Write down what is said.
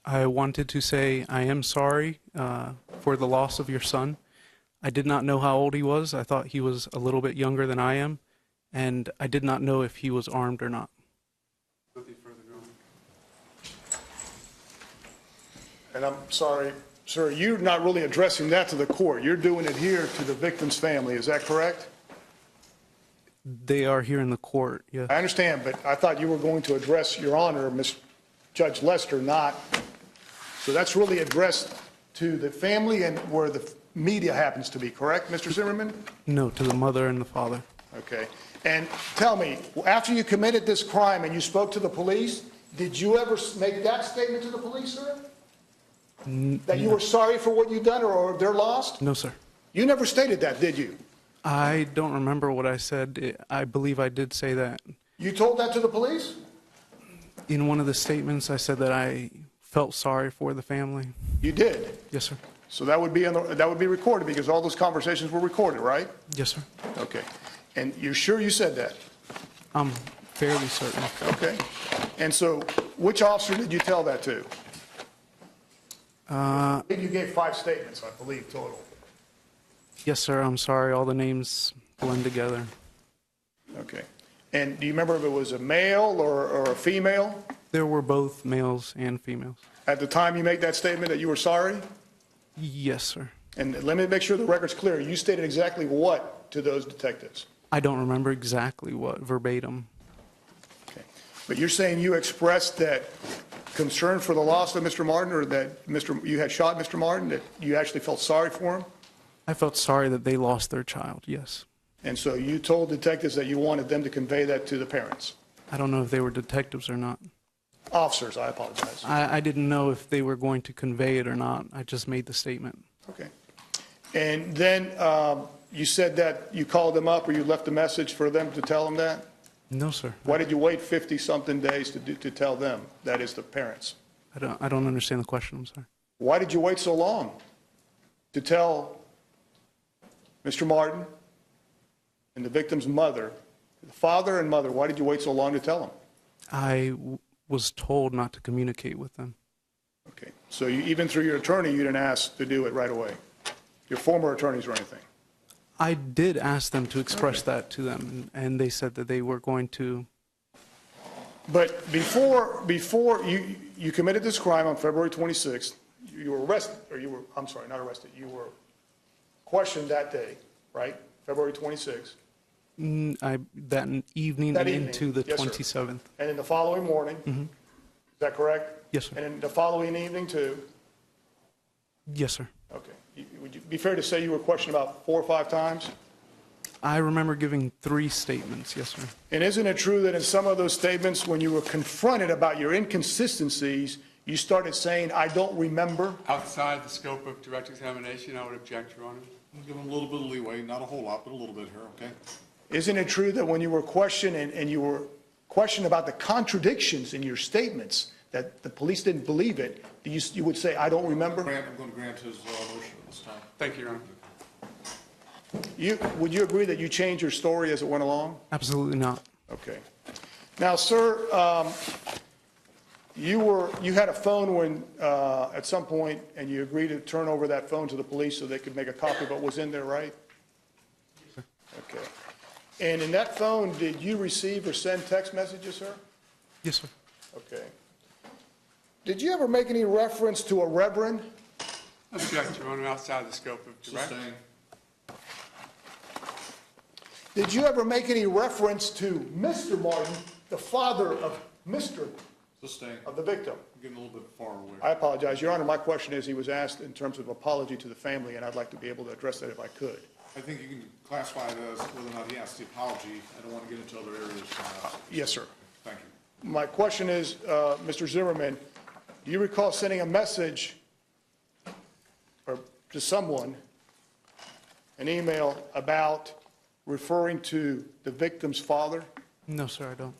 I wanted to say I am sorry for the loss of your son. I did not know how old he was. I thought he was a little bit younger than I am, and I did not know if he was armed or not. Nothing further, Your Honor. And I'm sorry, sir, you're not really addressing that to the court. You're doing it here to the victim's family. Is that correct? They are here in the court, yes. I understand, but I thought you were going to address Your Honor, Ms. Judge Lester, not. So that's really addressed to the family and where the media happens to be, correct, Mr. Zimmerman? No, to the mother and the father. Okay. And tell me, after you committed this crime and you spoke to the police, did you ever make that statement to the police, sir? That you were sorry for what you've done or they're lost? No, sir. You never stated that, did you? I don't remember what I said. I believe I did say that. You told that to the police? In one of the statements, I said that I felt sorry for the family. You did? Yes, sir. So that would be recorded because all those conversations were recorded, right? Yes, sir. Okay. And you're sure you said that? I'm fairly certain. Okay. And so which officer did you tell that to? You gave 5 statements, I believe, total. Yes, sir. I'm sorry. All the names blend together. Okay. And do you remember if it was a male or a female? There were both males and females. At the time you made that statement that you were sorry? Yes, sir. And let me make sure the record's clear. You stated exactly what to those detectives? I don't remember exactly what verbatim. Okay. But you're saying you expressed that concern for the loss of Mr. Martin, or that you had shot Mr. Martin, that you actually felt sorry for him? I felt sorry that they lost their child, yes. And so you told detectives that you wanted them to convey that to the parents? I don't know if they were detectives or not. Officers, I apologize. I didn't know if they were going to convey it or not. I just made the statement. Okay. And then you said that you called them up or you left a message for them to tell them that? No, sir. Why did you wait 50-something days to tell them, that is the parents? I don't understand the question. I'm sorry. Why did you wait so long to tell Mr. Martin and the victim's mother, the father and mother, why did you wait so long to tell them? I was told not to communicate with them. Okay. So even through your attorney, you didn't ask to do it right away? Your former attorneys or anything? I did ask them to express that to them, and they said that they were going to. But before you committed this crime on February 26th, you were arrested, or you were, I'm sorry, not arrested, you were questioned that day, right? February 26th. That evening and into the 27th. And then the following morning, is that correct? Yes, sir. And then the following evening too? Yes, sir. Okay. Would you be fair to say you were questioned about 4 or 5 times? I remember giving 3 statements, yes, sir. And isn't it true that in some of those statements, when you were confronted about your inconsistencies, you started saying, I don't remember? Outside the scope of direct examination, I would object, Your Honor. We'll give them a little bit of leeway, not a whole lot, but a little bit here, okay? Isn't it true that when you were questioned and you were questioned about the contradictions in your statements, that the police didn't believe it, you would say, I don't remember? I'm going to grant his motion at this time. Thank you, Your Honor. Would you agree that you changed your story as it went along? Absolutely not. Okay. Now, sir, you had a phone when at some point, and you agreed to turn over that phone to the police so they could make a copy of what was in there, right? Yes, sir. Okay. And in that phone, did you receive or send text messages, sir? Yes, sir. Okay. Did you ever make any reference to a reverend? Object, Your Honor, outside the scope of direct. Sustained. Did you ever make any reference to Mr. Martin, the father of Mr. Sustained. of the victim? I'm getting a little bit far away. I apologize, Your Honor. My question is, he was asked in terms of apology to the family, and I'd like to be able to address that if I could. I think you can classify it as whether or not he asked the apology. I don't want to get into other areas. Yes, sir. Thank you. My question is, Mr. Zimmerman, do you recall sending a message or to someone, an email about referring to the victim's father? No, sir, I don't.